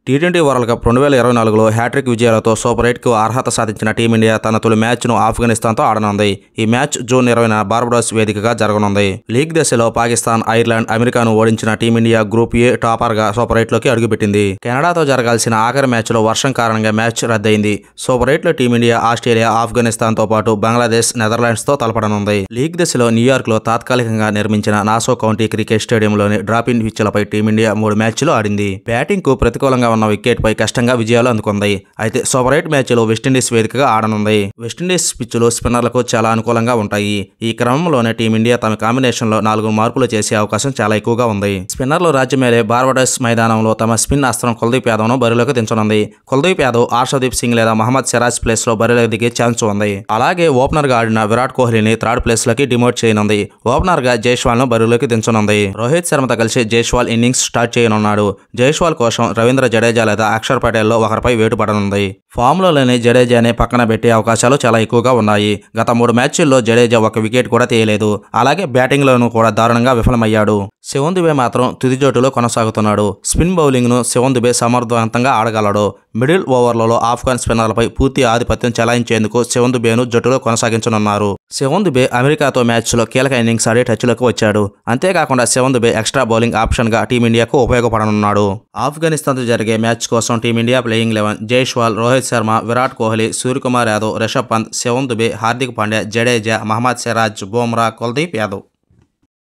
T20 world cup 2024లో hat trick విజయాలతో super 8కు అర్హత సాధించిన టీమిండియా తన తొలి మ్యాచ్ను ఆఫ్ఘనిస్తాన్తో ఆడనుంది. ఈ మ్యాచ్ జూన్ 20న బార్బడోస్ వేదికగా జరగనుంది. లీగ్ దశలో పాకిస్తాన్, ఐర్లాండ్, అమెరికాను ఓడించిన టీమిండియా గ్రూప్ ఏ టాపర్గా సూపర్ 8లోకి అడుగుపెట్టింది. కెనడాతో జరగాల్సిన ఆఖరి మ్యాచ్లో వర్షం కారణంగా మ్యాచ్ రద్దయింది. సూపర్ 8లో టీమిండియా ఆస్ట్రేలియా, ఆఫ్ఘనిస్తాన్తో పాటు బంగ్లాదేశ్, నెదర్లాండ్స్తో తలపడనుంది. లీగ్ దశలో న్యూయార్క్లో తాత్కాలికంగా నిర్మించిన నాసో కౌంటీ క్రికెట్ స్టేడియంలోని డ్రాప్-ఇన్ పిచ్లపై టీమిండియా 3 మ్యాచ్లు ఆడింది. బ్యాటింగ్కు ప్రతికూలంగా ఉన్న వికెట్పై కష్టంగా విజయాలు అందుకుంది. అయితే సూపర్ 8 మ్యాచ్లో వెస్టిండీస్ వేదికగా ఆడనుంది. వెస్టిండీస్ పిచ్చులు స్పిన్నర్లకు చాలా అనుకూలంగా ఉంటాయి. ఈ క్రమంలోనే టీమిండియా తమ కాంబినేషన్లో 4 మార్పులు చేసే అవకాశం చాలా ఎక్కువగా ఉంది. స్పిన్నర్లు రాజ్యమేలే బార్బడోస్ మైదానంలో తమ స్పిన్ అస్త్రం కుల్దీప్ యాదవ్ను బరిలోకి దించనుంది. కుల్దీప్ యాదవ్ హర్షదీప్ సింగ్ లేదా మహమ్మద్ సిరాజ్ ప్లేస్లో బరిలోకి దిగే ఛాన్స్ ఉంది. అలాగే ఓపెనర్గా ఆడిన విరాట్ కోహ్లీని థర్డ్ ప్లేస్లోకి డిమోట్ చేయనుంది. ఓపెనర్గా జైస్వాల్ను బరిలోకి దించనుంది. రోహిత్ శర్మతో కలిసి జైస్వాల్ ఇన్నింగ్స్ స్టార్ట్ చేయనున్నాడు. జైస్వాల్ కోసం రవీంద్ర జడేజా లేదా అక్షర్ పటేల్లో ఒకరిపై వేటు పడనుంది. ఫామ్లో లేని జడేజాని పక్కన పెట్టే అవకాశాలు చాలా ఎక్కువగా ఉన్నాయి. గత 3 మ్యాచ్ల్లో జడేజా ఒక వికెట్ కూడా తీయలేదు. అలాగే బ్యాటింగ్లోనూ కూడా దారుణంగా విఫలమయ్యాడు. శివన్ దుబే మాత్రం తుది జోటులో కొనసాగుతున్నాడు. స్పిన్ బౌలింగ్ను శివన్ దుబే సమర్థవంతంగా ఆడగలడు. మిడిల్ ఓవర్లలో ఆఫ్ఘన్ స్పిన్నర్లపై పూర్తి ఆధిపత్యం చెలాయించేందుకు శివన్ దుబేను జట్టులో కొనసాగించనున్నారు. శివన్ దుబే అమెరికాతో మ్యాచ్లో కీలక ఇన్నింగ్స్ ఆడి టచ్లోకి వచ్చాడు. అంతేకాకుండా శివన్ దుబే ఎక్స్ట్రా బౌలింగ్ ఆప్షన్గా టీమిండియాకు ఉపయోగపడనున్నాడు. ఆఫ్ఘనిస్తాన్తో జరిగే మ్యాచ్ కోసం టీమిండియా ప్లేయింగ్ 11 జైస్వాల్, రోహిత్ శర్మ, విరాట్ కోహ్లీ, సూర్యకుమార్ యాదవ్, రిషబ్ పంత్, శివన్ దుబే, హార్దిక్ పాండ్యా, జడేజా, మహమ్మద్ సిరాజ్, బుమ్రా, కుల్దీప్ యాదవ్.